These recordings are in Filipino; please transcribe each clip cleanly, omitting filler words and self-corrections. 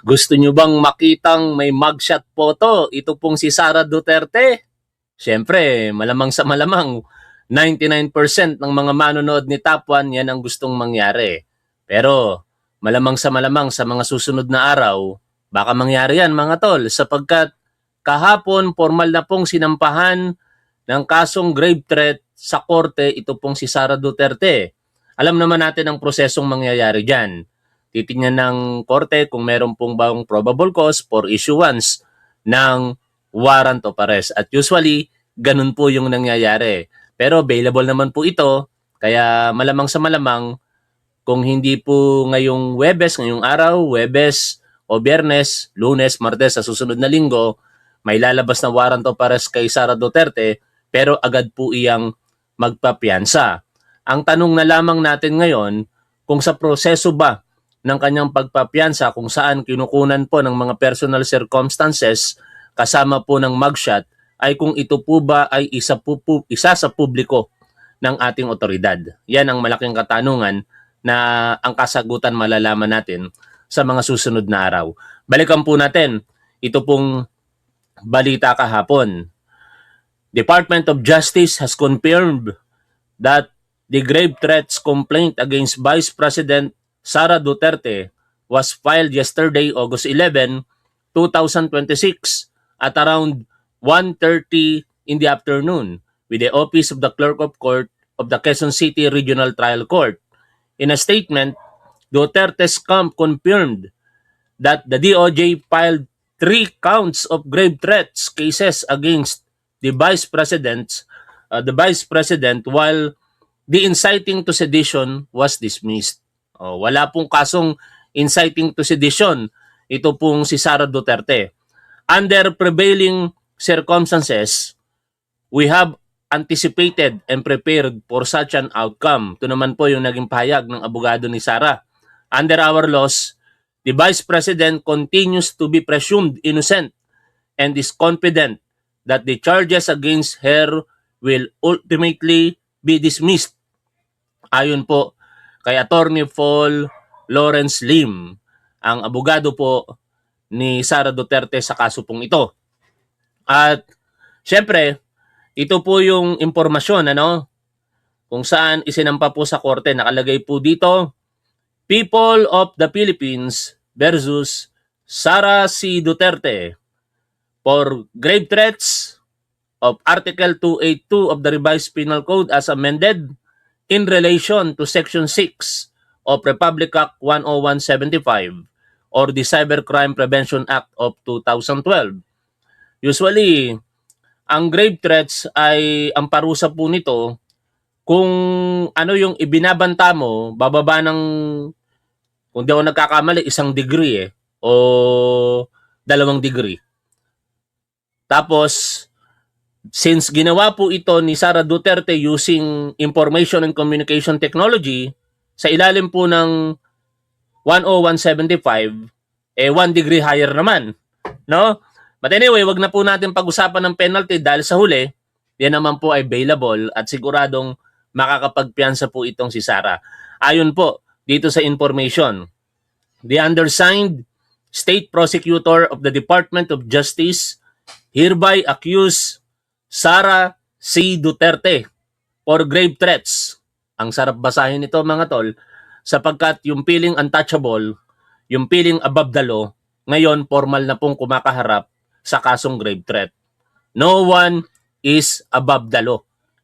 Gusto nyo bang makitang may mugshot photo? Ito pong si Sara Duterte. Siyempre, malamang sa malamang, 99% ng mga manonood ni Top 1, yan ang gustong mangyari. Pero, malamang sa mga susunod na araw, baka mangyari yan mga tol, sapagkat kahapon, formal na pong sinampahan ng kasong grave threat sa korte ito pong si Sara Duterte. Alam naman natin ang prosesong mangyayari dyan. Titingnan ng korte kung meron pong bang probable cause for issuance ng warrant of arrest. At usually, ganun po yung nangyayari. Pero available naman po ito, kaya malamang sa malamang, kung hindi po ngayong ngayong araw, Webes o Biyernes, Lunes, Martes sa susunod na linggo, may lalabas na warrant of arrest kay Sara Duterte, pero agad po iyang magpapiyansa. Ang tanong na lamang natin ngayon, kung sa proseso ba ng kanyang pagpapiyansa kung saan kinukunan po ng mga personal circumstances kasama po ng mugshot ay kung ito po ba ay isa sa publiko ng ating otoridad. Yan ang malaking katanungan na ang kasagutan malalaman natin sa mga susunod na araw. Balikan po natin ito pong balita kahapon. Department of Justice has confirmed that the grave threats complaint against Vice President Sara Duterte was filed yesterday, August 11, 2026 at around 1:30 in the afternoon with the Office of the Clerk of Court of the Quezon City Regional Trial Court. In a statement, Duterte's camp confirmed that the DOJ filed 3 counts of grave threats cases against the Vice President, while the inciting to sedition was dismissed. Wala pong kasong inciting to sedition. Ito pong si Sara Duterte. Under prevailing circumstances, we have anticipated and prepared for such an outcome. Ito naman po yung naging pahayag ng abogado ni Sara. Under our laws, the Vice President continues to be presumed innocent and is confident that the charges against her will ultimately be dismissed. Ayon po kay Attorney Paul Lawrence Lim, ang abogado po ni Sara Duterte sa kaso pong ito. At syempre, ito po yung impormasyon kung saan isinampa po sa korte. Nakalagay po dito, People of the Philippines versus Sara C. Duterte for grave threats of Article 282 of the Revised Penal Code as amended in relation to Section 6 of Republic Act 10175 or the Cybercrime Prevention Act of 2012. Usually, ang grave threats ay ang parusa po nito kung ano yung ibinabanta mo, bababa ng, kung di ako nagkakamali, 1 degree o 2 degree. Tapos, since ginawa po ito ni Sara Duterte using information and communication technology, sa ilalim po ng 10175, 1 degree higher naman. No? But anyway, wag na po natin pag-usapan ng penalty dahil sa huli, yan naman po ay available at siguradong makakapagpiyansa po itong si Sara. Ayon po dito sa information, the undersigned State Prosecutor of the Department of Justice hereby accuse Sara C. Duterte for grave threats. Ang sarap basahin nito mga tol, sapagkat yung piling untouchable, yung piling above the law, ngayon formal na pong kumakaharap sa kasong grave threat. No one is above the law.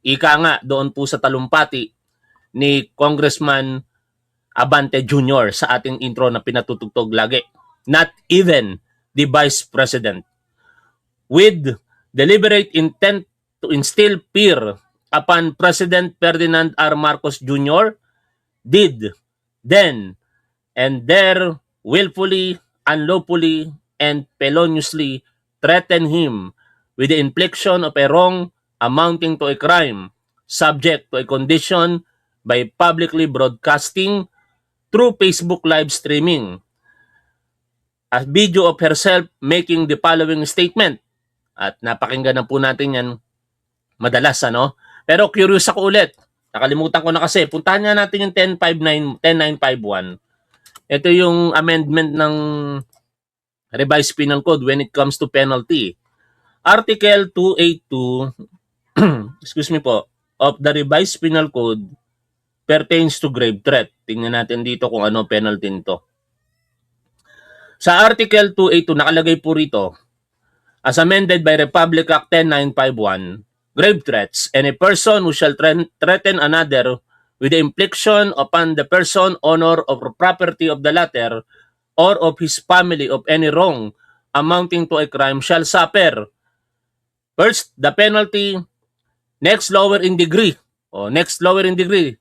Ika nga doon po sa talumpati ni Congressman Abante Jr. sa ating intro na pinatutugtog lagi. Not even the Vice President. With deliberate intent to instill fear upon President Ferdinand R. Marcos Jr., did then and there willfully, unlawfully, and feloniously threaten him with the infliction of a wrong amounting to a crime subject to a condition by publicly broadcasting through Facebook live streaming a video of herself making the following statement. At napakinggan na po natin yan madalas, Pero curious ako ulit. Nakalimutan ko na kasi. Puntahan nga natin yung 10951. Ito yung amendment ng revised penal code when it comes to penalty. Article 282 excuse me po, of the revised penal code pertains to grave threat. Tingnan natin dito kung ano penalty nito. Sa Article 282 nakalagay po rito, as amended by Republic Act 10951, grave threats, any person who shall threaten another with the infliction upon the person, honor, or property of the latter, or of his family of any wrong amounting to a crime shall suffer. First, the penalty, next lower in degree. O, next lower in degree.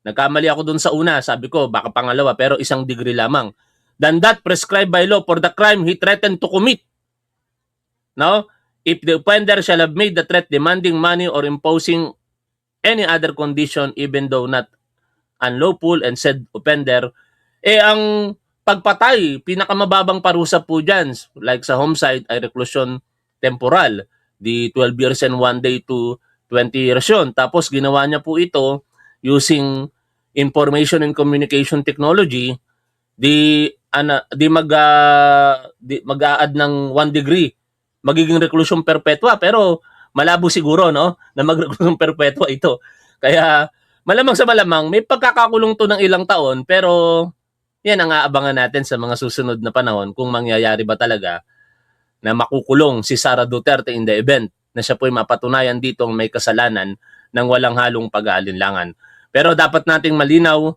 Nagkamali ako dun sa una, sabi ko baka pangalawa pero isang degree lamang. Than that prescribed by law for the crime he threatened to commit. Now, if the offender shall have made the threat demanding money or imposing any other condition even though not unlawful and said offender, ang pagpatay, pinakamababang parusa po dyan, like sa homicide ay reclusion temporal, di 12 years and 1 day to 20 years yun. Tapos ginawa niya po ito using information and communication technology, mag-a-add ng 1 degree, magiging reclusion perpetua, pero malabo siguro no na mag-reclusion perpetua ito. Kaya malamang sa malamang may pagkakakulong to ng ilang taon, pero yan ang aabangan natin sa mga susunod na panahon kung mangyayari ba talaga na makukulong si Sara Duterte in the event na siya po'y mapatunayan ditong may kasalanan ng walang halong pag-aalinlangan. Pero dapat nating malinaw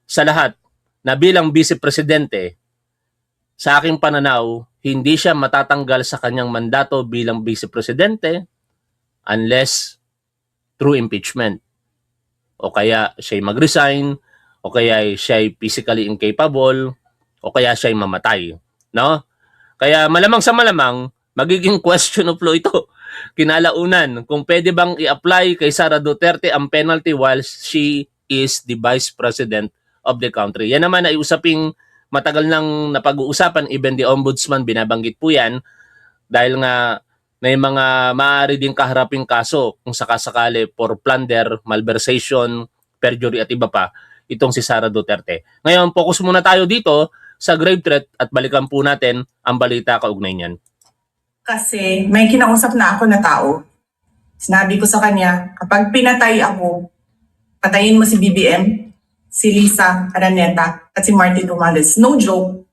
sa lahat na bilang Vice Presidente, sa aking pananaw, hindi siya matatanggal sa kanyang mandato bilang Vice Presidente unless through impeachment. O kaya siya'y mag-resign, o kaya siya'y physically incapable, o kaya siya'y mamatay. No? Kaya malamang sa malamang, magiging question of law ito. Kinalaunan, kung pwede bang i-apply kay Sara Duterte ang penalty while she is the Vice President of the country. Yan naman ay usaping matagal nang napag-uusapan, even the Ombudsman binabanggit po yan, dahil nga may mga maaari din kaharaping kaso kung sakasakali for plunder, malversation, perjury at iba pa, itong si Sara Duterte. Ngayon, focus muna tayo dito sa grave threat at balikan po natin ang balita kaugnay niyan. Kasi may kinausap na ako na tao. Sinabi ko sa kanya, kapag pinatay ako, patayin mo si BBM, si Lisa Araneta, at si Martin Romales. No joke.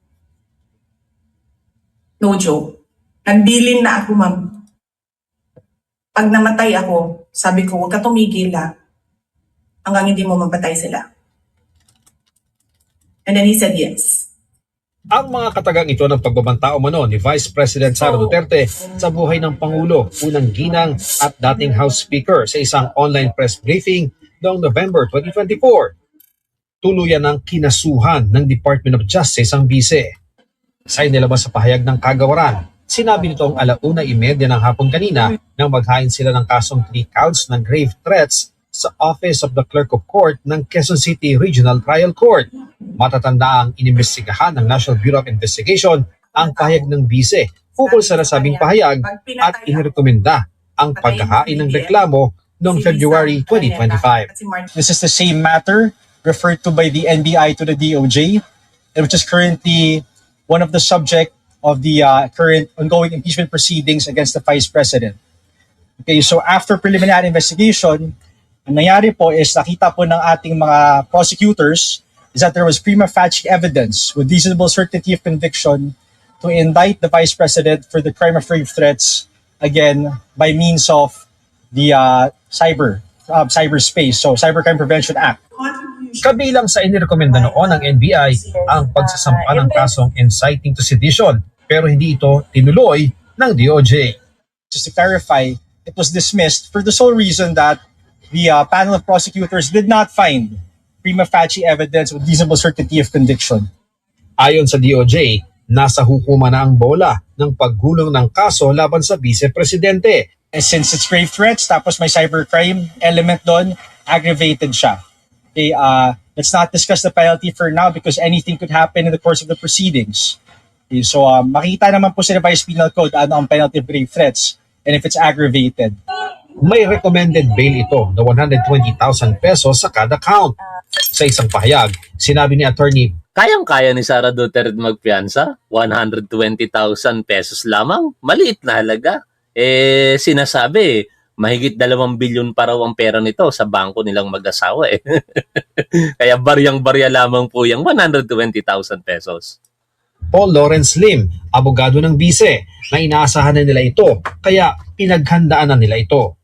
No joke. Nagbilin na ako, ma'am. Pag namatay ako, sabi ko, huwag ka tumigil hanggang hindi mo mapatay sila. And then he said yes. Ang mga katagang ito ng pagbabanta umano ni Vice President Sara Duterte sa buhay ng Pangulo, unang ginang at dating House Speaker sa isang online press briefing noong November 2024. Tuluyan ng kinasuhan ng Department of Justice ang bise. Sa inilabas sa pahayag ng kagawaran, sinabi nitong 1:30 ng hapon kanina nang maghain sila ng kasong 3 counts ng grave threats sa Office of the Clerk of Court ng Quezon City Regional Trial Court. Matatanda ang inimbestigahan ng National Bureau of Investigation ang pahayag ng bise ukol sa nasabing pahayag at inirekomenda ang paghahain ng reklamo noong February 2025. This is the same matter referred to by the NBI to the DOJ, and which is currently one of the subject of the current ongoing impeachment proceedings against the Vice President. Okay, so after preliminary investigation, ang nangyari po is nakita po ng ating mga prosecutors is that there was prima facie evidence with reasonable certainty of conviction to indict the Vice President for the crime of grave threats, again, by means of the cyberspace, so Cybercrime Prevention Act. Kabilang sa inirekomenda noon ng NBI ang pagsasampa ng kasong inciting to sedition, pero hindi ito tinuloy ng DOJ. Just to clarify, it was dismissed for the sole reason that the panel of prosecutors did not find prima facie evidence with reasonable certainty of conviction. Ayon sa DOJ, nasa hukuman na ang bola ng paggulong ng kaso laban sa Vice Presidente. Since it's grave threats, tapos may cybercrime element doon, aggravated siya. Okay, let's not discuss the penalty for now because anything could happen in the course of the proceedings. Okay, so makita naman po sa revised penal code ano ang penalty of grave threats and if it's aggravated. May recommended bail ito na 120,000 pesos sa kada count. Sa isang pahayag, sinabi ni Attorney Kayang-kaya ni Sara Duterte magpiyansa? 120,000 pesos lamang? Maliit na halaga. Sinasabi, mahigit 2 bilyon pa raw ang pera nito sa bangko nilang mag-asawa eh. Kaya baryang-barya lamang po yung 120,000 pesos. Paul Lawrence Lim, abogado ng bise, na inaasahan na nila ito kaya pinaghandaan na nila ito.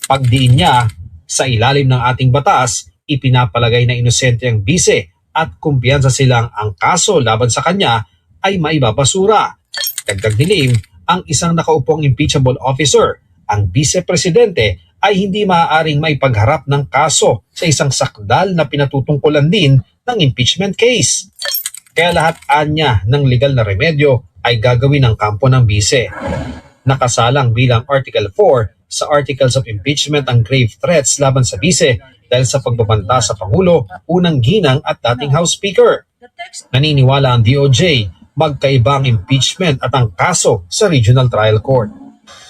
Pagdiin niya, sa ilalim ng ating batas, ipinapalagay na inosente ang bise at kumpiyansa silang ang kaso laban sa kanya ay maibabasura. Dagdag ni Lim, ang isang nakaupong impeachable officer, ang vice-presidente, ay hindi maaaring maipagharap ng kaso sa isang sakdal na pinatutungkulan din ng impeachment case. Kaya lahat anya ng legal na remedyo ay gagawin ng kampo ng bise. Nakasalang bilang Article 4 sa Articles of Impeachment ang grave threats laban sa bise dahil sa pagbabanta sa Pangulo, unang ginang at dating House Speaker. Naniniwala ang DOJ, magkaiba ang impeachment at ang kaso sa Regional Trial Court.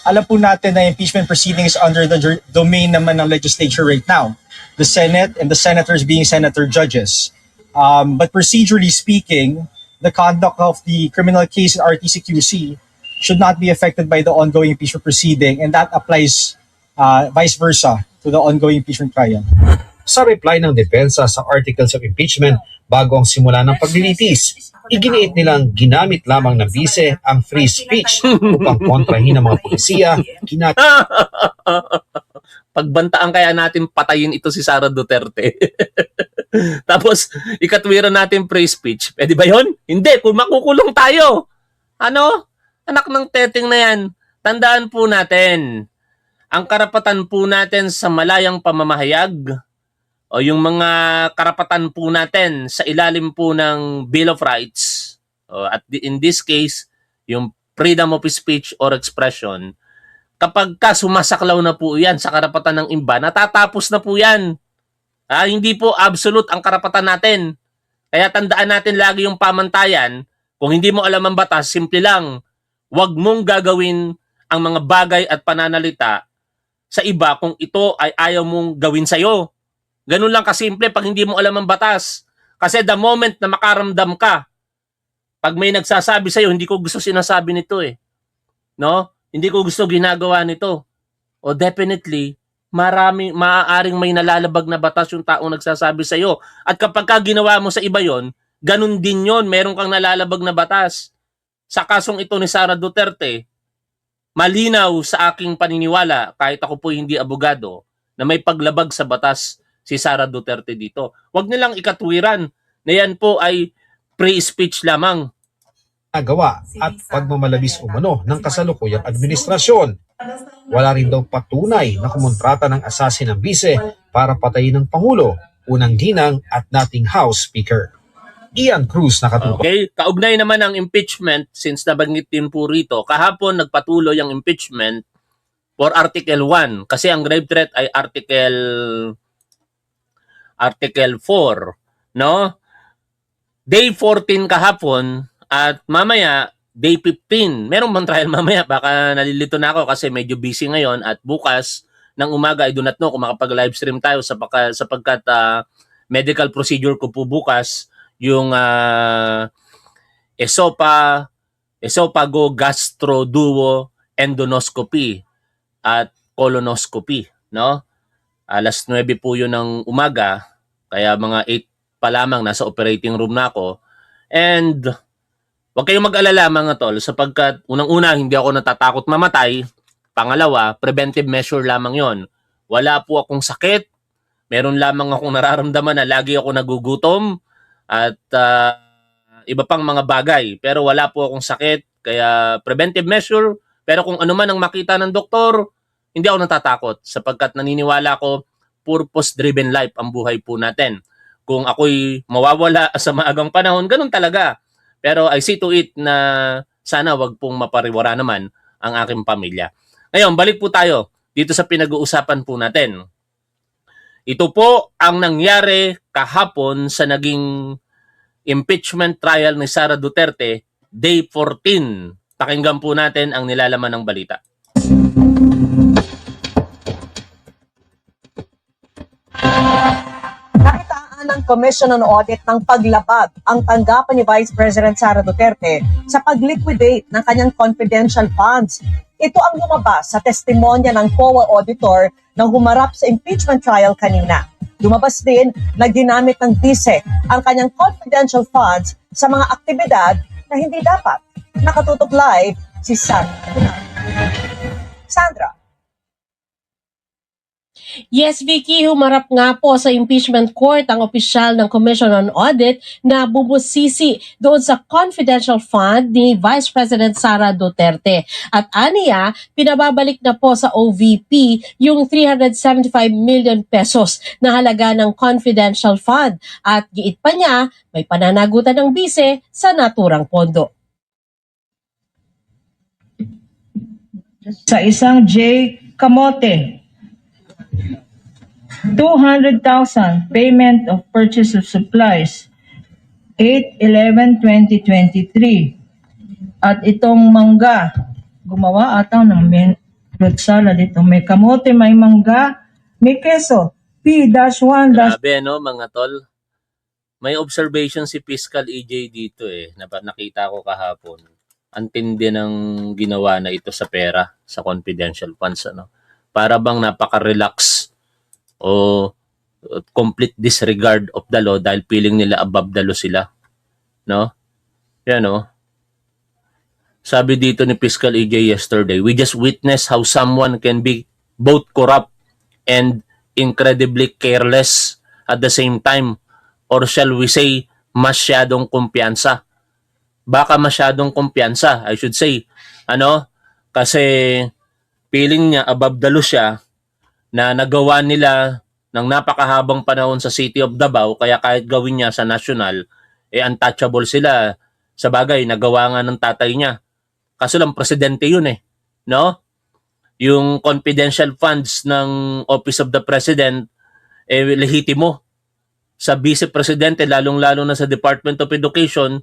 Alam po natin na impeachment proceedings under the domain naman ng legislature right now. The Senate and the senators being senator judges. But procedurally speaking, the conduct of the criminal case in RTCQC should not be affected by the ongoing impeachment proceeding, and that applies vice versa to the ongoing impeachment trial. Sa reply ng depensa sa Articles of Impeachment bago ang simula ng paglilitis, iginiit nilang ginamit lamang ng bise ang free speech upang kontrahin ng mga pulisiya, Pagbantaan kaya natin patayin ito si Sara Duterte. Tapos, ikatwiran natin free speech. Pwede ba yun? Hindi, kung makukulong tayo. Ano? Anak ng teteng na yan. Tandaan po natin, ang karapatan po natin sa malayang pamamahayag o yung mga karapatan po natin sa ilalim po ng Bill of Rights, at in this case, yung freedom of speech or expression, kapag ka sumasaklaw na po yan sa karapatan ng iba, natatapos na po yan. Hindi po absolute ang karapatan natin. Kaya tandaan natin lagi yung pamantayan. Kung hindi mo alam ang batas, simple lang, huwag mong gagawin ang mga bagay at pananalita sa iba kung ito ay ayaw mong gawin sa'yo. Ganun lang kasimple pag hindi mo alam ang batas. Kasi the moment na makaramdam ka, pag may nagsasabi sa'yo, hindi ko gusto sinasabi nito eh. No? Hindi ko gusto ginagawa nito. O definitely, maaaring may nalalabag na batas yung taong nagsasabi sa'yo. At kapag ka ginawa mo sa iba yon, ganun din yon, meron kang nalalabag na batas. Sa kasong ito ni Sara Duterte, malinaw sa aking paniniwala, kahit ako po hindi abogado, na may paglabag sa batas si Sara Duterte dito. Huwag nilang ikatwiran na yan po ay free speech lamang. gawa at pagmamalabis umano ng kasalukuyang administrasyon. Wala rin daw patunay na kumontrata ng assassin ng bise para patayin ng Pangulo, unang ginang at dating House Speaker. Ian Cruz nakatutok. Okay, kaugnay naman ang impeachment, since nabanggit din po rito, kahapon nagpatuloy ang impeachment for Article 1 kasi ang grave threat ay Article 4, no? Day 14 kahapon at mamaya Day 15. Meron bang trial mamaya? Baka nalilito na ako kasi medyo busy ngayon at bukas ng umaga I do not know kung makapag-live stream tayo sapagkat medical procedure ko po bukas yung esophago gastro duo endoscopy at colonoscopy, no? Alas 9 po yun ng umaga, kaya mga 8 pa lamang nasa operating room na ako. And huwag kayong mag-alala mga tol, sapagkat unang-una hindi ako natatakot mamatay. Pangalawa, preventive measure lamang yon. Wala po akong sakit, meron lamang akong nararamdaman na lagi ako nagugutom at iba pang mga bagay. Pero wala po akong sakit, kaya preventive measure. Pero kung ano man ang makita ng doktor, hindi ako natatakot sapagkat naniniwala ko purpose-driven life ang buhay po natin. Kung ako'y mawawala sa maagang panahon, ganun talaga. Pero I see to it na sana wag pong mapariwara naman ang aking pamilya. Ngayon, balik po tayo dito sa pinag-uusapan po natin. Ito po ang nangyari kahapon sa naging impeachment trial ni Sara Duterte, Day 14. Pakinggan po natin ang nilalaman ng balita. Naitaan ng Commission on Audit ng paglabag ang tanggapan ni Vice President Sara Duterte sa pag-liquidate ng kanyang confidential funds. Ito ang lumabas sa testimonya ng COA auditor na humarap sa impeachment trial kanina. Lumabas din na ginamit ng BISE ang kanyang confidential funds sa mga aktibidad na hindi dapat. Nakatutok live si Sandra. Yes, Vicky, humarap nga po sa impeachment court ang opisyal ng Commission on Audit na bubusisi doon sa confidential fund ni Vice President Sara Duterte. At aniya, pinababalik na po sa OVP yung 375 million pesos na halaga ng confidential fund. At giit pa niya, may pananagutan ng bise sa naturang pondo. Sa isang J. Camote, 200,000 payment of purchase of supplies 8/11/2023. At itong mangga, gumawa ata ng fruit salad dito. May kamote, may mangga, may keso. P-1- Grabe, no, mga tol. May observation si Fiscal EJ dito nakita ko kahapon. Ang tindi ng ginawa na ito sa pera, sa confidential funds. Para bang napaka-relax o complete disregard of the law dahil feeling nila above the law sila. No? Yan, no? Sabi dito ni Fiscal EJ yesterday, we just witnessed how someone can be both corrupt and incredibly careless at the same time. Or shall we say, masyadong kumpiyansa. Baka masyadong kumpiyansa, I should say. Kasi feeling niya above the law siya na nagawa nila ng napakahabang panahon sa City of Davao, kaya kahit gawin niya sa national, untouchable sila. Sa bagay, nagawa nga ng tatay niya. Kaso lang, presidente yun no? Yung confidential funds ng Office of the President, lehitimo. Sa Vice Presidente, lalong-lalo na sa Department of Education,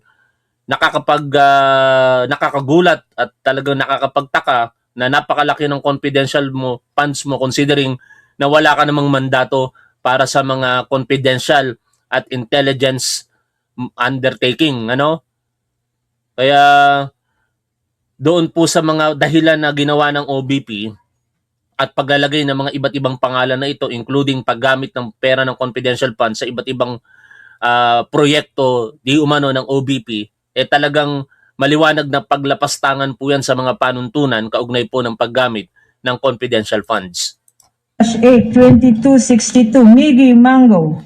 nakakagulat at talagang nakakapagtaka na napakalaki ng confidential funds mo considering na wala ka namang mandato para sa mga confidential at intelligence undertaking. Kaya doon po sa mga dahilan na ginawa ng OBP at paglalagay ng mga iba't ibang pangalan na ito, including paggamit ng pera ng confidential funds sa iba't ibang proyekto di umano ng OBP, talagang maliwanag na paglapastangan po yan sa mga panuntunan kaugnay po ng paggamit ng confidential funds. 8/22/62, Miggy Mango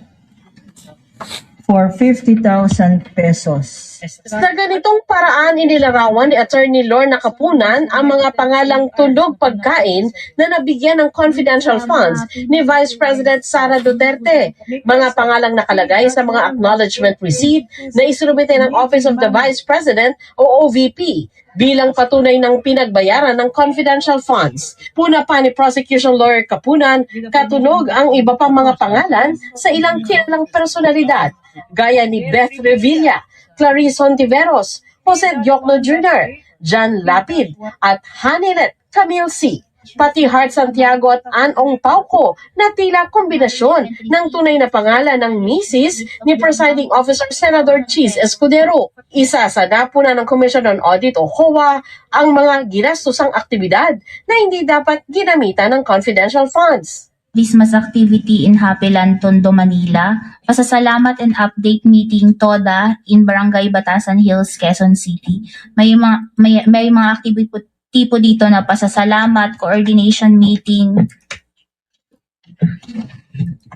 for 50,000 pesos. Sa ganitong paraan, inilarawan ni Attorney Lorna Kapunan ang mga pangalang tulog pagkain na nabigyan ng confidential funds ni Vice President Sara Duterte. Mga pangalang nakalagay sa mga acknowledgement receipt na isinumite ng Office of the Vice President o OVP bilang patunay ng pinagbayaran ng confidential funds. Puna pa ni Prosecution Lawyer Kapunan, katunog ang iba pang mga pangalan sa ilang kilalang personalidad, gaya ni Beth Revilla, Clarice Hontiveros, Jose Diokno Jr., John Lapid, at Hanilet Camille C. Pati Heart Santiago at Anong Pauco na tila kombinasyon ng tunay na pangalan ng misis ni Presiding Officer Senador Cheese Escudero. Isa sa napuna ng Commission on Audit o COA ang mga ginastusang aktibidad na hindi dapat ginamitan ng confidential funds. Christmas activity in Happyland, Tondo, Manila. Pasasalamat and update meeting TODA in Barangay Batasan Hills, Quezon City. May mga activity tipo dito na pasasalamat, coordination meeting.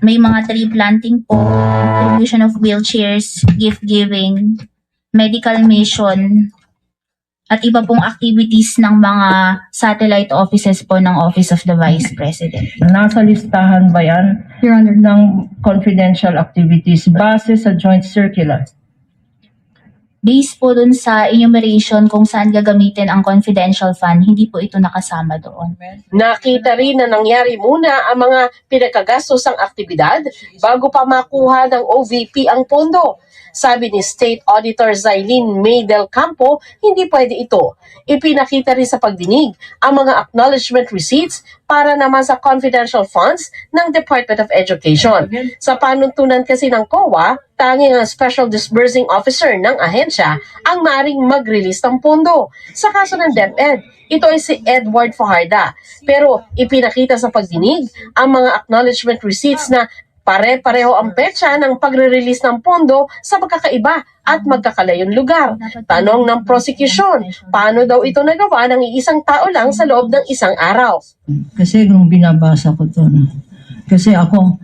May mga tree planting po, distribution of wheelchairs, gift giving, medical mission, at iba pong activities ng mga satellite offices po ng Office of the Vice President. Nasa listahan ba yan Your Honor. ng confidential activities base sa joint circular? Based po dun sa enumeration kung saan gagamitin ang confidential fund, hindi po ito nakasama doon. Nakita rin na nangyari muna ang mga pinagkagastosang aktibidad bago pa makuha ng OVP ang pondo. Sabi ni State Auditor Zailin May Del Campo, hindi pwede ito. Ipinakita rin sa pagdinig ang mga acknowledgement receipts para naman sa confidential funds ng Department of Education. Sa panuntunan kasi ng COA, tanging ang Special Disbursing Officer ng ahensya ang maaaring mag-release ng pondo. Sa kaso ng DepEd, ito ay si Edward Fajarda. Pero ipinakita sa pagdinig ang mga acknowledgement receipts na pare-pareho ang petsa ng pagre-release ng pondo sa magkakaiba at magkakalayong lugar. Tanong ng prosecution, paano daw ito nagawa ng iisang tao lang sa loob ng isang araw? Kasi nung binabasa ko to, no? Kasi ako,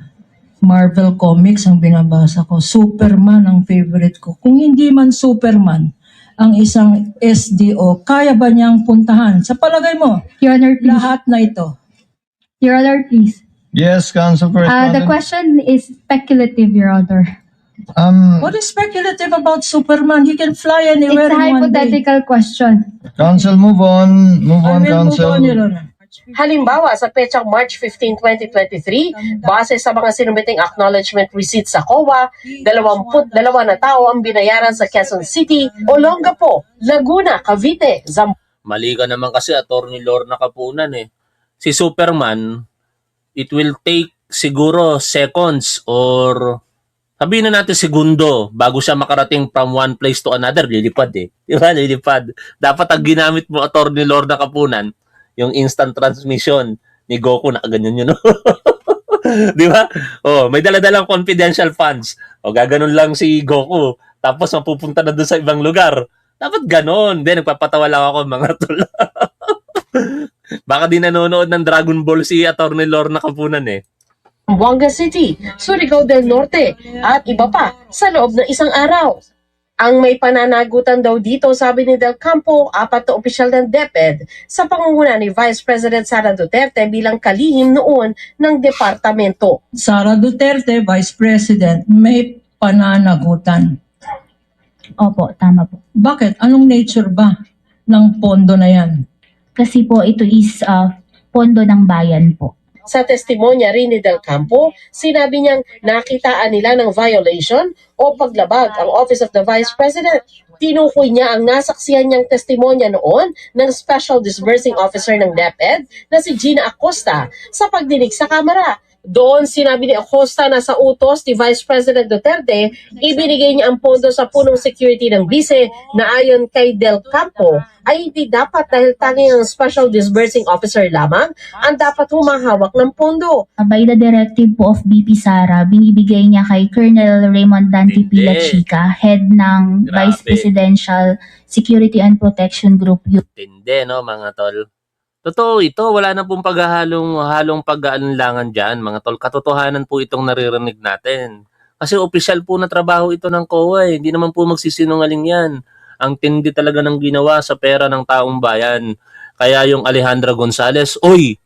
Marvel Comics ang binabasa ko. Superman ang favorite ko. Kung hindi man Superman, ang isang SDO, kaya ba niyang puntahan? Sa palagay mo, Your Honor, please. lahat na ito. Your Honor, please. Yes, Council The Correspondent. question is speculative, Your Honor. What is speculative about Superman? He can fly It's anywhere a in one day. hypothetical question. Council, move on. Move I on, will move Council. on, Your Honor. Halimbawa, sa petsang March 15, 2023, base sa mga sinumiting acknowledgement receipts sa COA, 22 na tao ang binayaran sa Quezon City, Olongapo, Laguna, Cavite, Mali ka naman kasi, Attorney Lorna Kapunan eh. Si Superman, it will take siguro seconds or sabihin na natin segundo bago siya makarating from one place to another. Lilipad eh. Di ba? Lilipad. Dapat ang ginamit mo, Attorney Lorna Kapunan, yung instant transmission ni Goku, nakaganyan yun. Di ba? Oh, may daladalang confidential funds. O, gaganon lang si Goku. Tapos mapupunta na doon sa ibang lugar. Dapat ganon. Then, nagpapatawa lang ako, mga tol. Baka di nanonood ng Dragon Ball si Attorney Lorna Kapunan eh. Zamboanga City, Surigao del Norte, at iba pa sa loob ng isang araw. Ang may pananagutan daw dito, sabi ni Del Campo, 4 na opisyal ng DepEd sa pangunguna ni Vice President Sara Duterte bilang kalihim noon ng departamento. Sara Duterte, Vice President, may pananagutan. Opo, tama po. Bakit? Anong nature ba ng pondo na yan? Kasi po ito is pondo ng bayan po. Sa testimonya rin ni Del Campo, sinabi niyang nakitaan nila ng violation o paglabag ang Office of the Vice President. Tinukoy niya ang nasaksihan niyang testimonya noon ng Special Disbursing Officer ng DepEd na si Gina Acosta sa pagdinig sa Kamara. Doon sinabi ni Acosta na sa utos ni Vice President Duterte, ibinigay niya ang pondo sa punong security ng bise na ayon kay Del Campo ay hindi dapat dahil tanging ang Special Disbursing Officer lamang ang dapat humahawak ng pondo. By the directive po of BP Sara, binibigay niya kay Colonel Raymond Dante Hindi. Pilachica, head ng Grabe. Vice Presidential Security and Protection Group Tindi, no, mga tol. Totoo ito, wala na pong halong pag-aalinlangan dyan, mga tol. Katotohanan po itong naririnig natin. Kasi opisyal po na trabaho ito ng COA, hindi naman po magsisinungaling yan. Ang tindi talaga ng ginawa sa pera ng taong bayan. Kaya yung Alejandra Gonzalez, oy!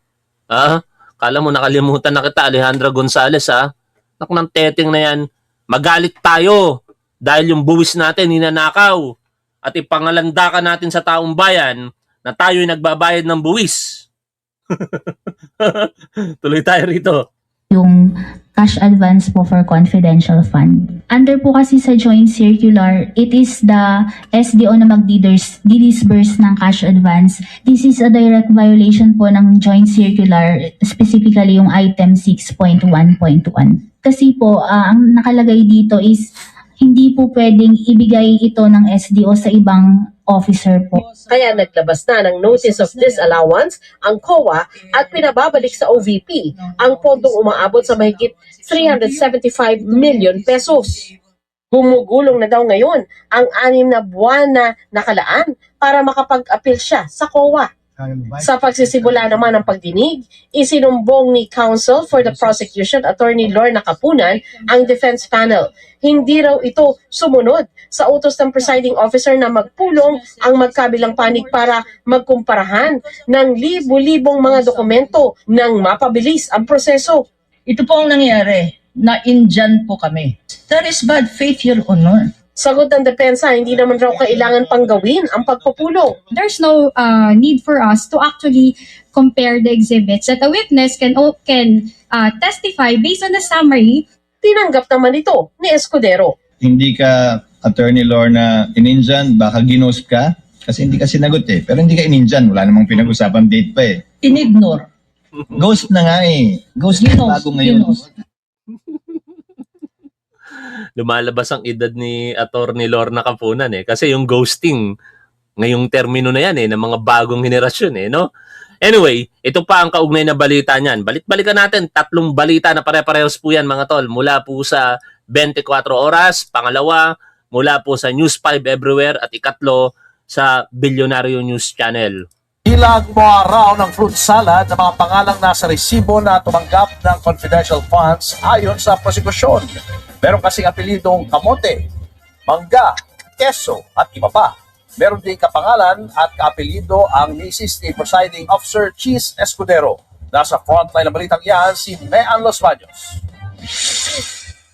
Kala mo nakalimutan na kita, Alejandra Gonzalez, Nak ng teteng na yan, magalit tayo dahil yung buwis natin hinanakaw at ipangalanda ka natin sa taong bayan na tayo'y nagbabayad ng buwis. Tuloy tayo rito. yung cash advance po for confidential fund. Under po kasi sa joint circular, it is the SDO na mag-disburse ng cash advance. This is a direct violation po ng joint circular, specifically yung item 6.1.1. Kasi po, ang nakalagay dito is hindi po pwedeng ibigay ito ng SDO sa ibang officer po. Kaya naglabas na ng Notice of Disallowance ang COA at pinababalik sa OVP ang pondong umaabot sa mahigit 375 million pesos. Gumugulong na daw ngayon ang 6 na buwan na nakalaan para makapag-appeal siya sa COA. Sa pagsisimula naman ng pagdinig, isinumbong ni Counsel for the Prosecution Attorney Lorna Kapunan ang defense panel. Hindi raw ito sumunod sa utos ng presiding officer na magpulong ang magkabilang panig para magkumparahan ng libu-libong mga dokumento nang mapabilis ang proseso. Ito po ang nangyari, na Indian po kami. That is bad faith, Your Honor. Sagot ng depensa, hindi naman raw kailangan pang gawin ang pagpupulong. There's no need for us to actually compare the exhibits that a witness can testify based on the summary. Tinanggap naman ito ni Escudero. Hindi ka, Attorney Lorna, ininjan, baka ginosp ka. Kasi hindi ka sinagot eh. Pero hindi ka ininjan, wala namang pinag-usapang date pa eh. Inignore. Ghost na nga eh. Ghost You na know, bago you ngayon. know. Lumalabas ang edad ni Atty. Lorna Capunan eh. Kasi yung ghosting, ngayong termino na yan eh, ng mga bagong henerasyon eh, no? Anyway, ito pa ang kaugnay na balita niyan. Balikan natin, 3 balita na pare-parehos po yan mga tol. Mula po sa 24 Oras, pangalawa, mula po sa News 5 Everywhere, at ikatlo sa Bilyonaryo News Channel. Ilang mo raw ng fruit salad na mga pangalang nasa resibo na tumanggap ng confidential funds ayon sa prosekusyon. Meron kasing apelidong kamote, mangga, keso at iba pa. Meron din kapangalan at kaapelido ang misis ni Presiding Officer Cheese Escudero. Nasa frontline ng balitang yan si Mean Los Baños.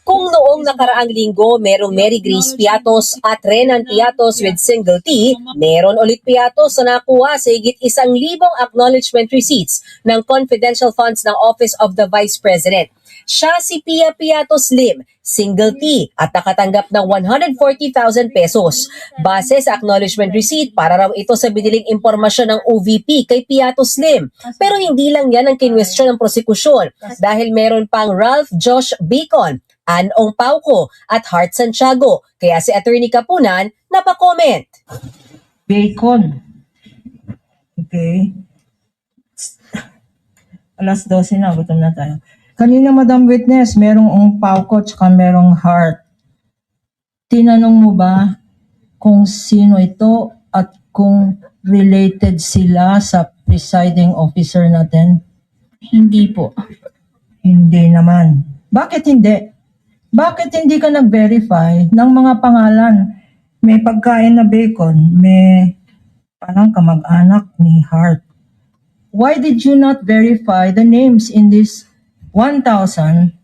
Kung noong nakaraang linggo merong Mary Grace Piatos at Renan Piatos with single T, meron ulit Piatos na nakuha sa higit 1,000 acknowledgement receipts ng confidential funds ng Office of the Vice President. Siya si Pia Piatos Lim, single T, at nakatanggap ng 140,000 pesos. Base sa acknowledgement receipt, para raw ito sa biniling impormasyon ng OVP kay Piatos Lim. Pero hindi lang yan ang kinwestiyon ng prosekusyon dahil meron pang Ralph Josh Bacon, Anong Pauco at Hart Santiago. Kaya si Attorney Capunan napakomment. Bacon. Okay. Alas 12 na, gutom na tayo. Kanina, Madam Witness, merong Ong Pauco tsaka merong Hart. Tinanong mo ba kung sino ito at kung related sila sa presiding officer natin? Hindi po. Hindi naman. Bakit hindi? Bakit hindi ka nag-verify ng mga pangalan? May pagkain na Bacon, may parang kamag-anak ni Hart. Why did you not verify the names in this 1,049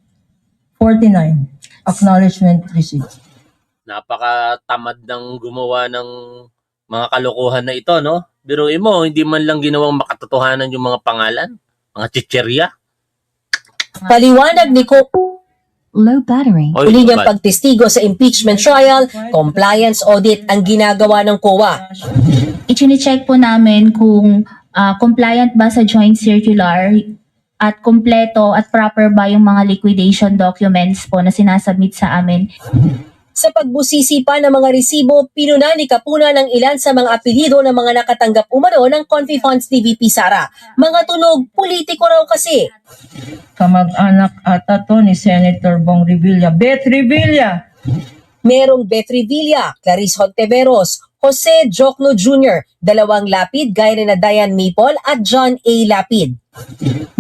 acknowledgement receipts? Napakatamad ng gumawa ng mga kalokohan na ito, no? Biruin mo, hindi man lang ginawang makatotohanan yung mga pangalan, mga chicherya. Paliwanag ni Low battery. Oy, Uli niyang bad. pagtestigo sa impeachment trial, compliance audit ang ginagawa ng COA. I-check po namin kung compliant ba sa joint circular at kompleto at proper ba yung mga liquidation documents po na sinasubmit sa amin. Sa pagbusisi pa ng mga resibo, pinuna ni Capuna ng ilan sa mga apelyido ng mga nakatanggap umano ng Confi Funds ni VP Sara. Mga tunog, politiko raw kasi. Kamag-anak ata to ni Senator Bong Revilla. Beth Revilla! Merong Beth Revilla, Clarice Honteveros, Jose Jocno Jr., 2 lapid gaya na Diane Maple at John A. Lapid.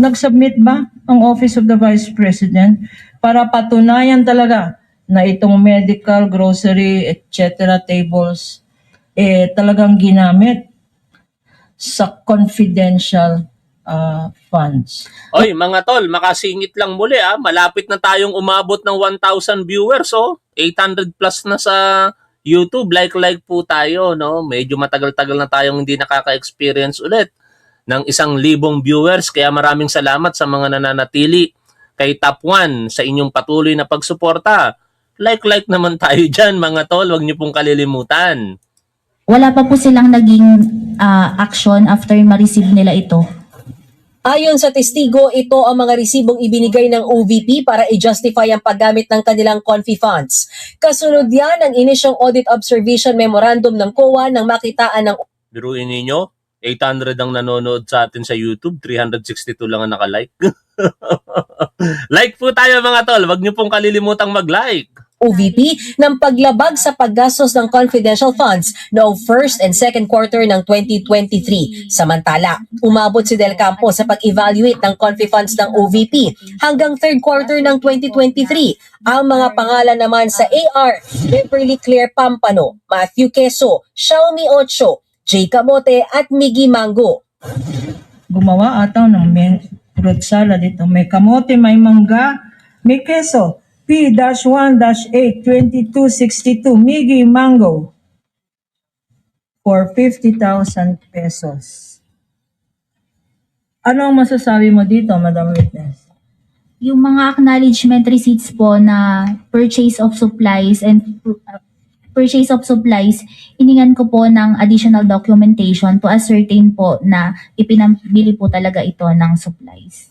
Nag-submit ba ang Office of the Vice President para patunayan talaga na itong medical, grocery, etc. tables talagang ginamit sa confidential funds? Oy, mga tol, makasingit lang muli Malapit na tayong umabot ng 1,000 viewers, 800 plus na sa YouTube. Like po tayo, no? Medyo matagal-tagal na tayong hindi nakaka-experience ulit ng 1,000 viewers. Kaya maraming salamat sa mga nananatili kay Top 1 sa inyong patuloy na pagsuporta. Like naman tayo dyan, mga tol. Huwag niyo pong kalilimutan. Wala pa po silang naging action after ma-receive nila ito. Ayon sa testigo, ito ang mga resibong ibinigay ng OVP para i-justify ang paggamit ng kanilang Confi Funds. Kasunod yan ang inisyong Audit Observation Memorandum ng COA nang makitaan ng Biruin ninyo, 800 ang nanonood sa atin sa YouTube, 362 lang ang nakalike. Like po tayo mga tol, huwag niyo pong kalilimutang mag-like. OVP ng paglabag sa paggastos ng confidential funds noong first and second quarter ng 2023. Samantala, umabot si Del Campo sa pag-evaluate ng Confi Funds ng OVP hanggang third quarter ng 2023. Ang mga pangalan naman sa AR, Beverly Claire Pampano, Matthew Queso, Xiaomi Ocho, Jay Camote at Miggy Mango. Gumawa ata ng fruit salad dito. May kamote, may mangga, may keso. P-1-8, 2262, Miggy Mango for 50,000 pesos. Ano ang masasabi mo dito, Madam Witness? Yung mga acknowledgement receipts po na purchase of supplies and purchase of supplies, hiningan ko po ng additional documentation to ascertain po na ipinabili po talaga ito ng supplies.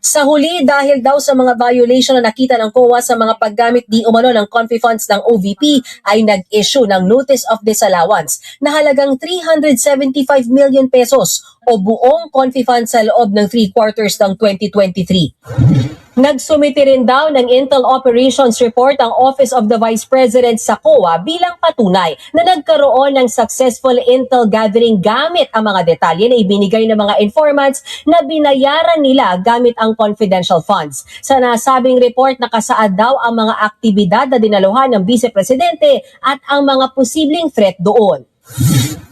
Sa huli, dahil daw sa mga violation na nakita ng COA sa mga paggamit di umano ng Confi funds ng OVP, ay nag-issue ng Notice of Disallowance na halagang 375 million pesos o buong Confi funds sa loob ng 3 quarters ng 2023. Nagsumiti rin daw ng Intel Operations Report ang Office of the Vice President sa COA bilang patunay na nagkaroon ng successful intel gathering gamit ang mga detalye na ibinigay ng mga informants na binayaran nila gamit ang confidential funds. Sa nasabing report, nakasaad daw ang mga aktibidad na dinaluhan ng Vice Presidente at ang mga posibleng threat doon.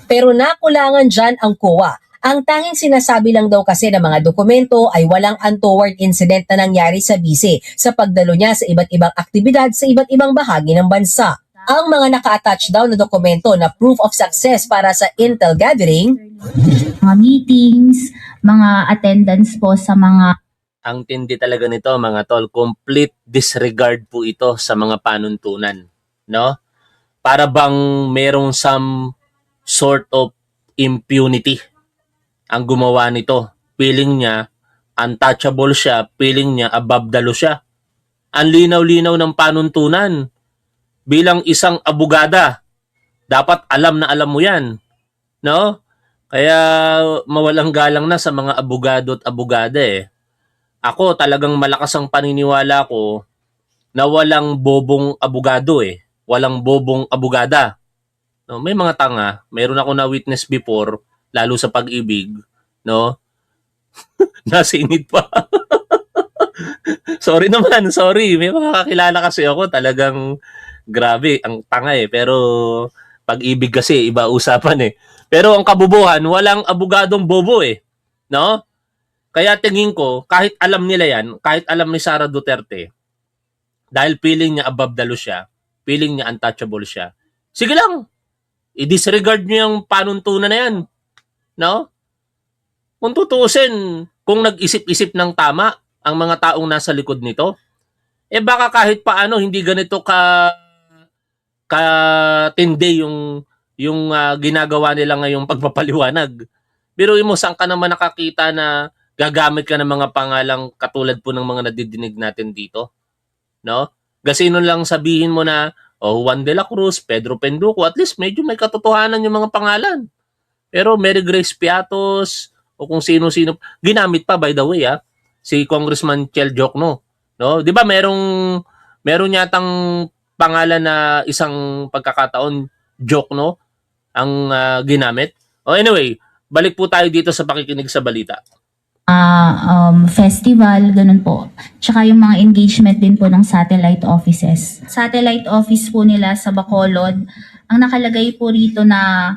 Pero nakulangan dyan ang COA. Ang tanging sinasabi lang daw kasi ng mga dokumento ay walang untoward incident na nangyari sa bise sa pagdalo niya sa iba't ibang aktibidad sa iba't ibang bahagi ng bansa. Ang mga naka-attach daw na dokumento na proof of success para sa intel gathering, Mga meetings, mga attendance po sa mga Ang tindi talaga nito mga tol, complete disregard po ito sa mga panuntunan, no? Para bang merong some sort of impunity ang gumawa nito. Feeling niya untouchable siya, feeling niya above the law siya. Ang linaw-linaw ng panuntunan. Bilang isang abogada, dapat alam na alam mo 'yan, no? Kaya mawalang galang na sa mga abogado at abogada eh. Ako talagang malakas ang paniniwala ko na walang bobong abogado eh. Walang bobong abogada. No, may mga tanga, mayroon ako na witness before, lalo sa pag-ibig, no? Nasingit pa. Sorry naman, sorry. May mga kakilala kasi ako talagang grabe, ang tanga eh. Pero pag-ibig kasi iba usapan eh. Pero ang kabubuhan, walang abogadong bobo eh, no? Kaya tingin ko, kahit alam nila yan, kahit alam ni Sara Duterte, dahil feeling niya above the law siya, feeling niya untouchable siya, sige lang, i-disregard niyo yung panuntunan na yan. No? Kung tutuusin, kung nag-isip-isip ng tama ang mga taong nasa likod nito, eh baka kahit paano hindi ganito katindi yung ginagawa nila ngayong pagpapaliwanag. Pero mo, saan ka naman nakakita na gagamit ka ng mga pangalang katulad po ng mga nadidinig natin dito? No? Gasino lang sabihin mo na Juan de la Cruz, Pedro Penduko, at least medyo may katotohanan yung mga pangalan. Pero Mary Grace Piatos o kung sino-sino, ginamit pa by the way si Congressman Chel Jokno, no? 'Di ba meron yatang pangalan na isang pagkakataon Jokno ang ginamit. Anyway, balik po tayo dito sa pakikinig sa balita. Festival, ganun po. Tsaka yung mga engagement din po ng satellite offices. Satellite office po nila sa Bacolod, ang nakalagay po rito na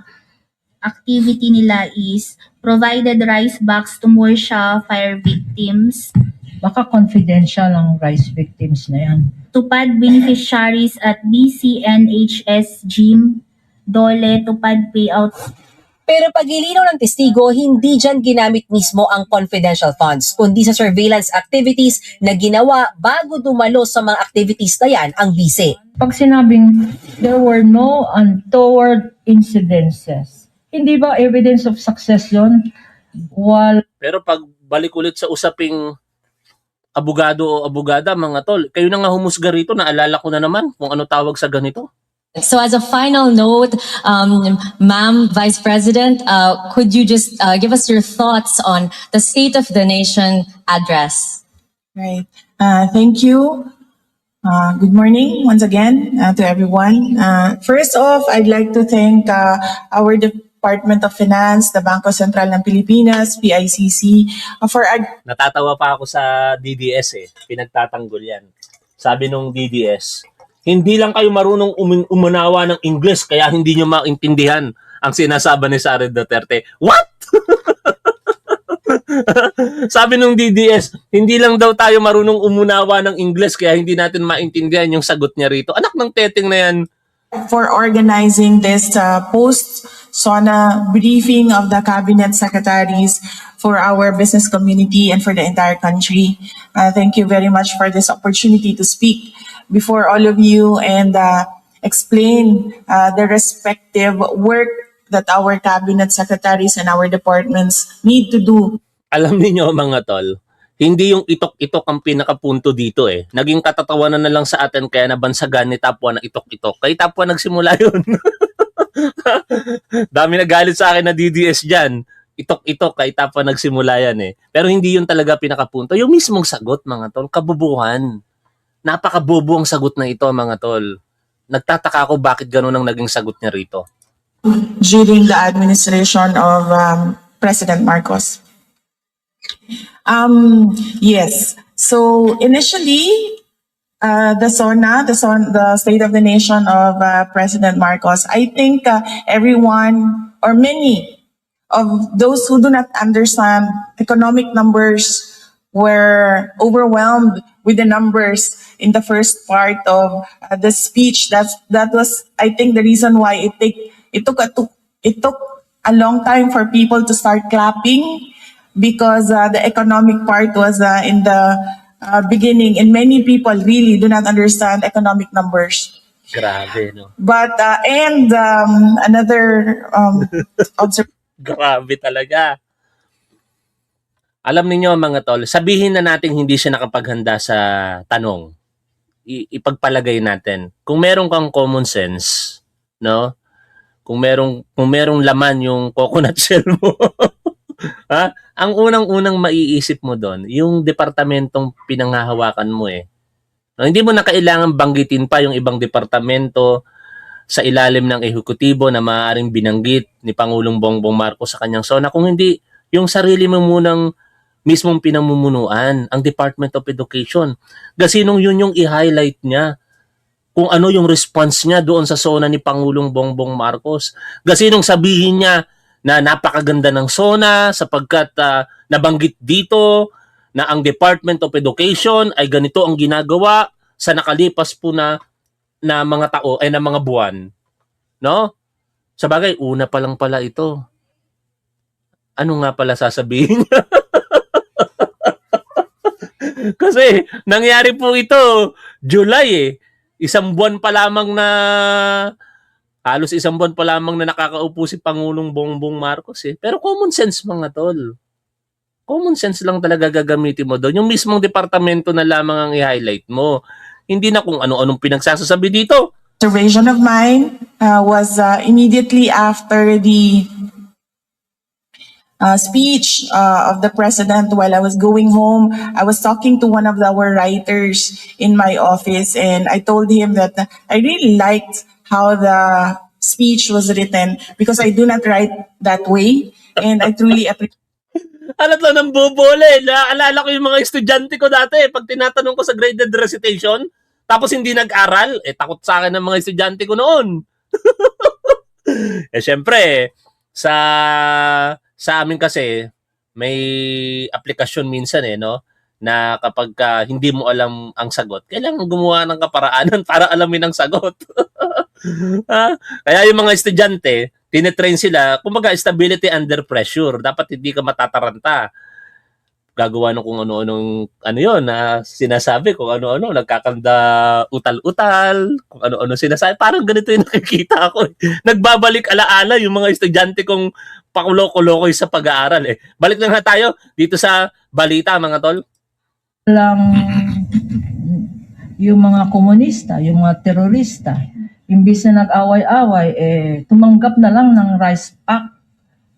activity nila is provided rice bags to Morsha fire victims. Baka confidential ang rice victims na yan. Tupad beneficiaries at BCNHS Gym, Dole, tupad payout. Pero paglilinaw ng testigo, hindi dyan ginamit mismo ang confidential funds, kundi sa surveillance activities na ginawa bago dumalo sa mga activities na yan ang bise. Pag sinabing there were no untoward incidences, hindi ba evidence of success yun? Pero pag balik ulit sa usaping abogado o abogada, mga tol, kayo na nga humusga rito, naalala ko na naman kung ano tawag sa ganito. So as a final note, Ma'am Vice President, could you just give us your thoughts on the State of the Nation address? Right. Thank you. Good morning once again to everyone. First off, I'd like to thank our Department of Finance, the Bangko Sentral ng Pilipinas, PICC, for... Natatawa pa ako sa DDS eh. Pinagtatanggol yan. Sabi nung DDS, hindi lang kayo marunong umunawa ng English kaya hindi nyo maintindihan ang sinasabi ni Sara Duterte. What? Sabi nung DDS, hindi lang daw tayo marunong umunawa ng English kaya hindi natin maintindihan yung sagot niya rito. Anak ng teteng na yan. For organizing this post-SONA briefing of the cabinet secretaries for our business community and for the entire country. Thank you very much for this opportunity to speak before all of you, and explain the respective work that our cabinet secretaries and our departments need to do. Alam niyo mga tol, hindi yung itok-itok ang pinakapunto dito eh. Naging katatawanan na lang sa atin kaya nabansagan ni Tapwa na itok-itok. Kay Tapwa nagsimula yun. Dami nagalit sa akin na DDS dyan. Itok-itok kay Tapwa nagsimula yan eh. Pero hindi yun talaga pinakapunto. Yung mismong sagot mga tol, kabubuhan. Napakabobo ang sagot na ito mga tol. Nagtataka ako bakit ganun ang naging sagot niya rito. During the administration of President Marcos. Yes. So initially, the State of the Nation of President Marcos, I think everyone or many of those who do not understand economic numbers were overwhelmed with the numbers in the first part of the speech. That was, I think, the reason why it took a long time for people to start clapping, because the economic part was in the beginning, and many people really do not understand economic numbers. Grabe, no? But another observation. Grabe talaga. Alam niyo mga tol, sabihin na natin hindi siya nakapaghanda sa tanong. Ipagpalagay natin. Kung meron kang common sense, no? Kung merong laman yung coconut shell mo, ha? Ang unang-unang maiisip mo doon, yung departamentong pinanghahawakan mo eh. No, hindi mo na kailangan banggitin pa yung ibang departamento sa ilalim ng ehekutibo na maaaring binanggit ni Pangulong Bongbong Marcos sa kanyang SONA. Kung hindi, yung sarili mo munang mismong pinamumunuan, ang Department of Education. Gasinong yun yung i-highlight niya kung ano yung response niya doon sa SONA ni Pangulong Bongbong Marcos. Gasinong sabihin niya na napakaganda ng SONA sapagkat nabanggit dito na ang Department of Education ay ganito ang ginagawa sa nakalipas po na mga na mga buwan. No? Sabagay, una pa lang pala ito. Ano nga pala sasabihin niya? Kasi nangyari po ito July eh. Halos isang buwan pa lamang na nakakaupo si Pangulong Bongbong Marcos eh. Pero common sense mga tol. Common sense lang talaga gagamitin mo doon. Yung mismong departamento na lamang ang i-highlight mo. Hindi na kung ano-anong pinagsasasabi dito. Observation of mine was immediately after the speech of the president. While I was going home, I was talking to one of our writers in my office, and I told him that I really liked how the speech was written because I do not write that way, and I truly appreciate. Alat lang ng bubole. Naalala ko yung mga estudyante ko dati. Pag tinatanong ko sa graded recitation, tapos hindi nag-aral, takot sa akin ng mga estudyante ko noon. Syempre, sa amin kasi, may aplikasyon minsan no? Na kapag hindi mo alam ang sagot, kailangan gumawa ng kaparaanan para alamin ang sagot. Kaya yung mga estudyante, tinetrain sila, kumbaga stability under pressure. Dapat hindi ka matataranta. Gagawa ng kung ano-anong sinasabi, kung ano-ano, nagkakanda utal-utal, kung ano-ano sinasabi. Parang ganito yung nakikita ko. Nagbabalik alaala yung mga estudyante kong pakulo-kulokoy sa pag-aaral. Balik lang na tayo dito sa balita, mga tol. Lang yung mga komunista, yung mga terorista, imbis na nag-away-away, tumanggap na lang ng rice pack,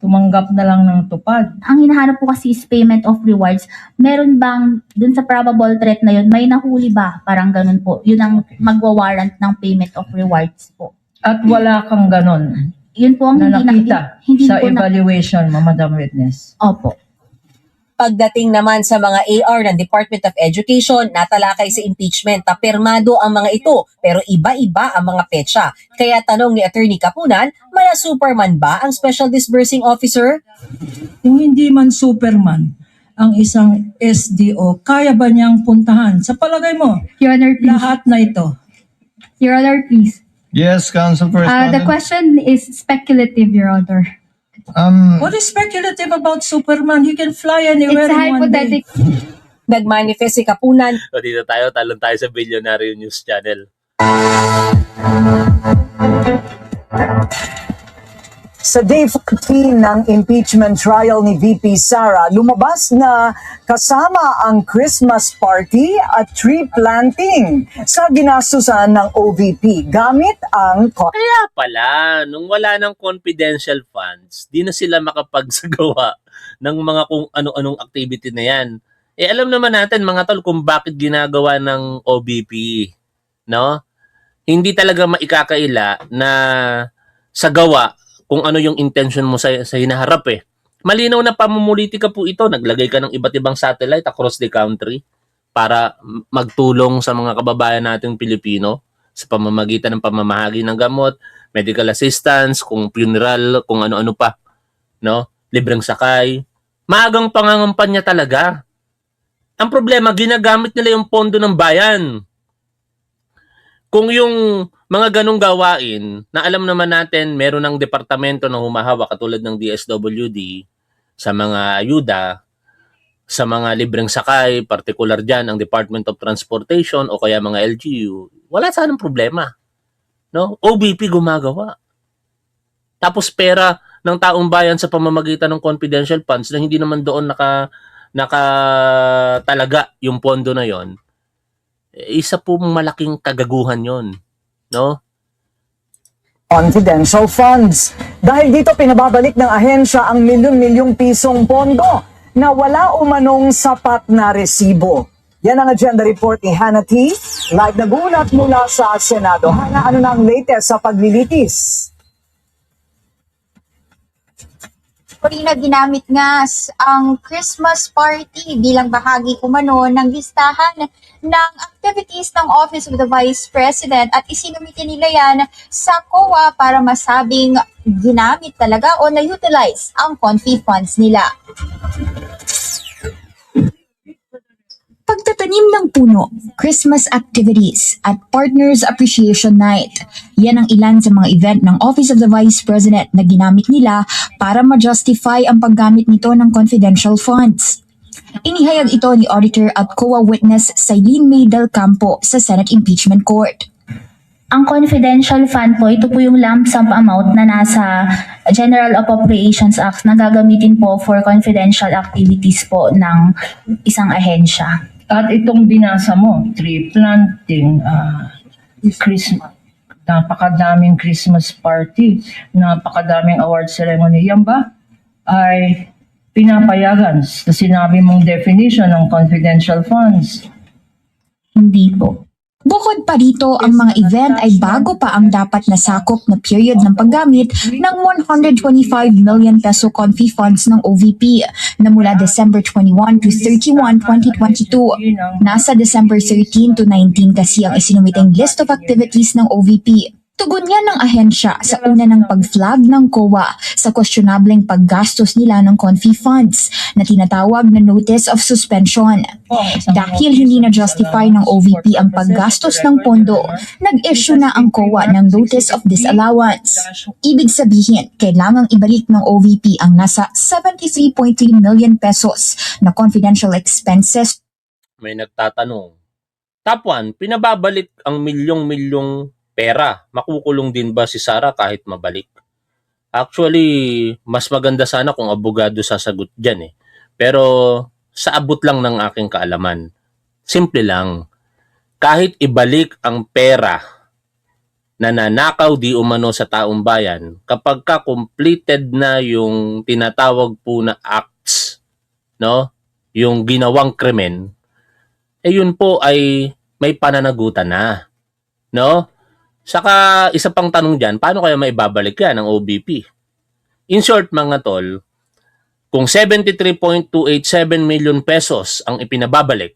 tumanggap na lang ng tupad. Ang hinahanap po kasi is payment of rewards. Meron bang, dun sa probable threat na yun, may nahuli ba? Parang ganun po. Yun ang magwa-warrant ng payment of rewards po. At wala kang ganon Yun po ang na nakita hindi sa po evaluation mo, Madam Witness. Opo. Pagdating naman sa mga AR ng Department of Education, natalakay sa impeachment na pirmado ang mga ito, pero iba-iba ang mga petsa. Kaya tanong ni Attorney Kapunan, mala Superman ba ang Special Disbursing Officer? Kung hindi man Superman ang isang SDO, kaya ba niyang puntahan? Sa palagay mo, Your Honor, please. lahat na ito. Your Honor, please. Yes, Council The Correspondent. question is speculative, Your Honor. What is speculative about Superman? He can fly anywhere It's in one day. hypothetical. Nagmanifest si Kapunan So dito tayo, talon tayo sa Billionaire News Channel. Sa day 14 ng impeachment trial ni VP Sara, lumabas na kasama ang Christmas party at tree planting sa ginastusan ng OVP gamit ang Kaya pala, nung wala ng confidential funds, di na sila makapagsagawa ng mga kung ano-anong activity na yan. Eh alam naman natin mga tol kung bakit ginagawa ng OVP, no? Hindi talaga maikakaila na sa gawa kung ano yung intention mo sa hinaharap eh. Malinaw na pamumulitika po ito. Naglagay ka ng iba't ibang satellite across the country para magtulong sa mga kababayan nating Pilipino sa pamamagitan ng pamamahagi ng gamot, medical assistance, kung funeral, kung ano-ano pa, no? Libreng sakay. Maagang pangangampanya talaga. Ang problema, ginagamit nila yung pondo ng bayan. Kung yung mga ganong gawain, na alam naman natin, meron ng departamento na humahawak katulad ng DSWD sa mga ayuda, sa mga libreng sakay, particular dyan ang Department of Transportation o kaya mga LGU, wala sanang problema. No? OVP gumagawa. Tapos pera ng taong bayan sa pamamagitan ng confidential funds na hindi naman doon nakatalaga yung pondo na yon. Isa pong malaking kagaguhan yon, no? confidential funds. Dahil dito pinababalik ng ahensya ang milyon-milyong pisong pondo na wala umanong sapat na resibo. Yan ang agenda report ni Hannah T. Live na gulat mula sa Senado. Hannah, ano na ang latest sa paglilitis? Corina, ginamit nga ang Christmas party bilang bahagi umano ng listahan ng activities ng Office of the Vice President at isinumite nila yan sa COA para masabing ginamit talaga o na-utilize ang confi funds nila. Pagtatanim ng puno, Christmas activities, at Partners Appreciation Night. Yan ang ilan sa mga event ng Office of the Vice President na ginamit nila para ma-justify ang paggamit nito ng confidential funds. Inihayag ito ni Auditor at COA witness Sailin May Del Campo sa Senate Impeachment Court. Ang confidential fund po, ito po yung lump sum amount na nasa General Appropriations Act na gagamitin po for confidential activities po ng isang ahensya. At itong binasa mo, tree planting, Christmas, napakadaming Christmas party, napakadaming award ceremony. Yan ba ay pinapayagan sa sinabi mong definition ng confidential funds? Hindi po. Bukod pa rito, ang mga event ay bago pa ang dapat nasakop na period ng paggamit ng 125 million peso confi funds ng OVP na mula December 21 to 31, 2022. Nasa December 13 to 19 kasi ang isinumiteng list of activities ng OVP. Tugon yan ng ahensya sa una ng pag-flag ng COA sa questionableng paggastos nila ng confi funds na tinatawag na Notice of Suspension. Dahil hindi na-justify ng OVP ang paggastos ng pondo, nag-issue na ang COA ng Notice of Disallowance. Ibig sabihin, kailangang ibalik ng OVP ang nasa 73.3 million pesos na confidential expenses. May nagtatanong, Top 1, pinababalik ang milyong-milyong pera. Makukulong din ba si Sara kahit mabalik? Actually, mas maganda sana kung abogado sasagot dyan eh. Pero sa abot lang ng aking kaalaman, simple lang. Kahit ibalik ang pera na nanakaw di umano sa taong bayan, kapag ka completed na yung tinatawag po na acts, no? Yung ginawang krimen, eh yun po ay may pananagutan na, no? Saka isa pang tanong dyan, paano kaya maibabalik yan ng OVP? In short mga tol, kung 73.287 million pesos ang ipinababalik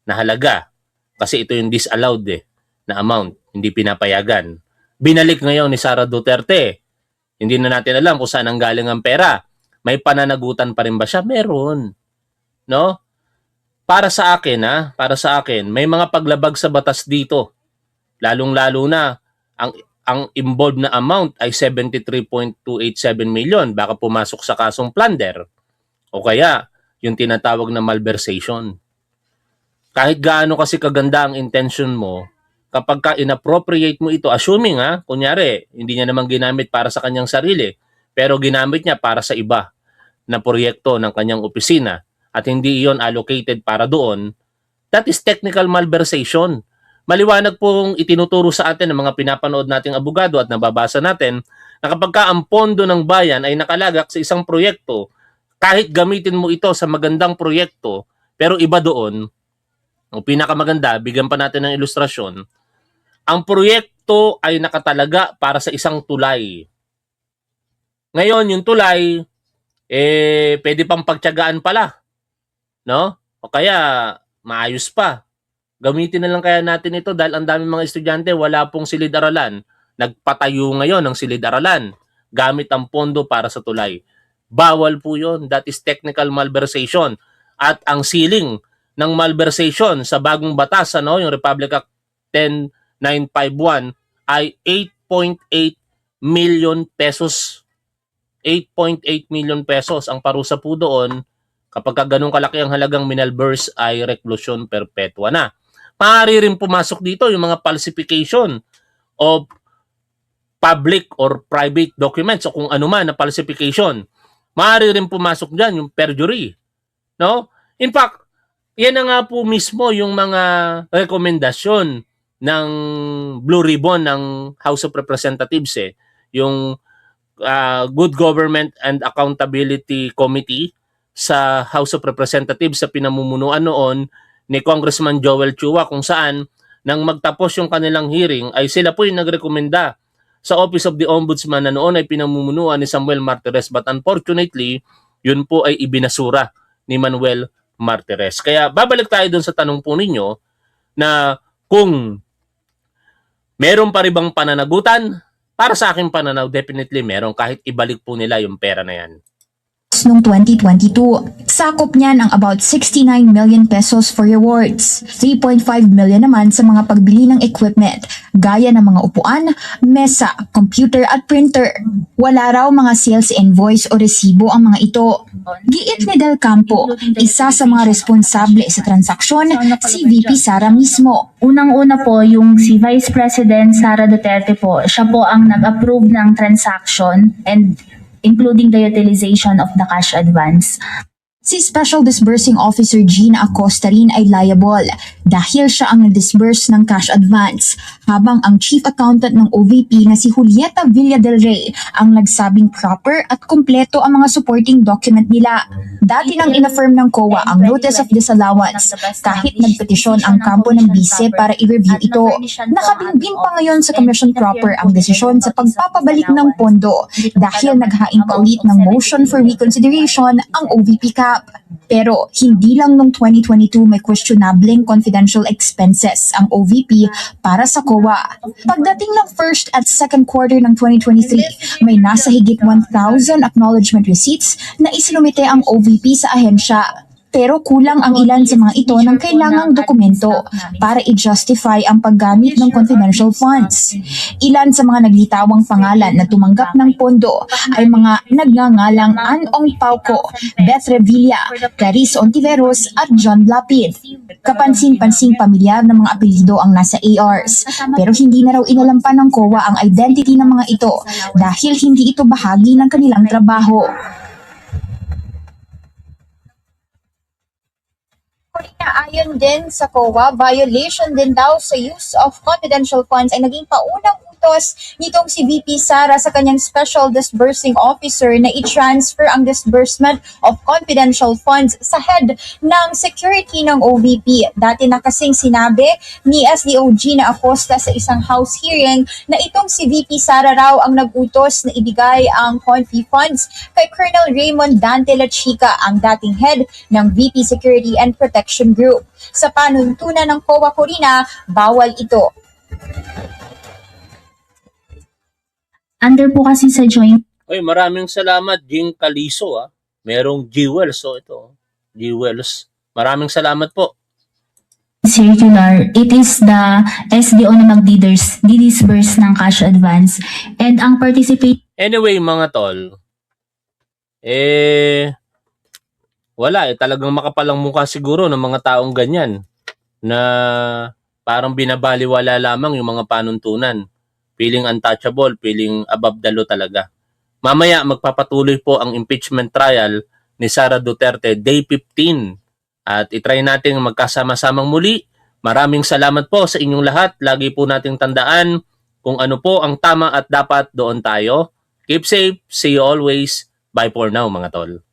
na halaga, kasi ito yung disallowed na amount, hindi pinapayagan, binalik ngayon ni Sara Duterte, hindi na natin alam kung saan ang galing ang pera. May pananagutan pa rin ba siya? Meron. No? Para sa akin, may mga paglabag sa batas dito. Lalong-lalo na, ang involved na amount ay 73.287 million. Baka pumasok sa kasong plunder. O kaya, yung tinatawag na malversation. Kahit gaano kasi kaganda ang intention mo, kapag ka inappropriate mo ito, assuming kunyari, hindi niya naman ginamit para sa kanyang sarili, pero ginamit niya para sa iba na proyekto ng kanyang opisina at hindi iyon allocated para doon, that is technical malversation. Maliwanag pong itinuturo sa atin ng mga pinapanood nating abogado at nababasa natin na kapag ka ang pondo ng bayan ay nakalagak sa isang proyekto, kahit gamitin mo ito sa magandang proyekto, pero iba doon, ang pinakamaganda, bigyan pa natin ng ilustrasyon, ang proyekto ay nakatalaga para sa isang tulay. Ngayon, yung tulay, pwede pang pagtiyagaan pala. No? O kaya, maayos pa. Gamitin na lang kaya natin ito dahil ang daming mga estudyante wala pong silid-aralan. Nagpatayo ngayon ng silid-aralan gamit ang pondo para sa tulay. Bawal po yun. That is technical malversation. At ang ceiling ng malversation sa bagong batas, yung Republic Act 10951 ay 8.8 million pesos. 8.8 million pesos ang parusa po doon. Kapag ganun kalaki ang halagang minalverse ay reclusion perpetua na. Maaari rin pumasok dito yung mga falsification of public or private documents o kung ano man na falsification. Maaari rin pumasok dyan yung perjury. No? In fact, yan na nga po mismo yung mga rekomendasyon ng Blue Ribbon ng House of Representatives. Yung Good Government and Accountability Committee sa House of Representatives sa pinamumunuan noon ni Congressman Joel Chua, kung saan nang magtapos yung kanilang hearing ay sila po yung nagrekomenda sa Office of the Ombudsman na noon ay pinamumunuan ni Samuel Martires, but unfortunately yun po ay ibinasura ni Manuel Martires. Kaya babalik tayo dun sa tanong po ninyo na kung meron pa rin bang pananagutan, para sa aking pananaw, definitely meron kahit ibalik po nila yung pera na yan. Noong 2022, sakop niyan ang about 69 million pesos for rewards, 3.5 million naman sa mga pagbili ng equipment, gaya ng mga upuan, mesa, computer at printer. Wala raw mga sales invoice o resibo ang mga ito. Giit ni Del Campo, isa sa mga responsable sa transaksyon, si VP Sara mismo. Unang-una po, yung si Vice President Sara Duterte po, siya po ang nag-approve ng transaction and including the utilization of the cash advance. Si Special Disbursing Officer Gina Acosta rin ay liable dahil siya ang nag-disburse ng cash advance, habang ang Chief Accountant ng OVP na si Julieta Villa del Rey ang nagsabing proper at kumpleto ang mga supporting document nila. Dati nang inaffirm ng COA ang Notice of Disallowance kahit nagpetisyon ang kampo ng bise para i-review ito. Nakabinbin pa ngayon sa Commission proper ang desisyon sa pagpapabalik ng pondo dahil naghain pa ulit ng motion for reconsideration ang OVP CAP. Pero hindi lang noong 2022 may questionableng confidential expenses ang OVP para sa COA. Pagdating ng first at second quarter ng 2023, may nasa higit 1,000 acknowledgement receipts na isinumite ang OVP sa ahensya. Pero kulang ang ilan sa mga ito ng kailangang dokumento para i-justify ang paggamit ng confidential funds. Ilan sa mga naglitawang pangalan na tumanggap ng pondo ay mga nagngangalang Anong Pauco, Beth Revilla, Clarice Ontiveros at John Lapid. Kapansin-pansing pamilyar ng mga apelyido ang nasa ARs, pero hindi na raw inalampan ng COA ang identity ng mga ito dahil hindi ito bahagi ng kanilang trabaho. Ayon din sa COA, violation din daw sa use of confidential funds ay naging paunang utos nitong si VP Sara sa kanyang Special Disbursing Officer na i-transfer ang disbursement of confidential funds sa head ng security ng OVP. Dati na kasing sinabi ni SDOG na Acosta sa isang House hearing na itong si VP Sara raw ang nag-utos na ibigay ang confi funds kay Colonel Raymond Dante La Chica, ang dating head ng VP Security and Protection Group. Sa panuntunan ng COA Corina, bawal ito. Under po kasi sa joint Oy, maraming salamat, Jing Caliso. Merong Jewels. So ito, Jewels. Maraming salamat po. circular, it is the SDO na mag-disburse ng cash advance. And ang participate Anyway, mga tol, wala talagang makapalang mukha siguro ng mga taong ganyan na parang binabaliwala lamang yung mga panuntunan. Feeling untouchable, feeling above the law talaga. Mamaya magpapatuloy po ang impeachment trial ni Sara Duterte day 15. At itry natin magkasama-samang muli. Maraming salamat po sa inyong lahat. Lagi po nating tandaan kung ano po ang tama at dapat doon tayo. Keep safe. See you always. Bye for now mga tol.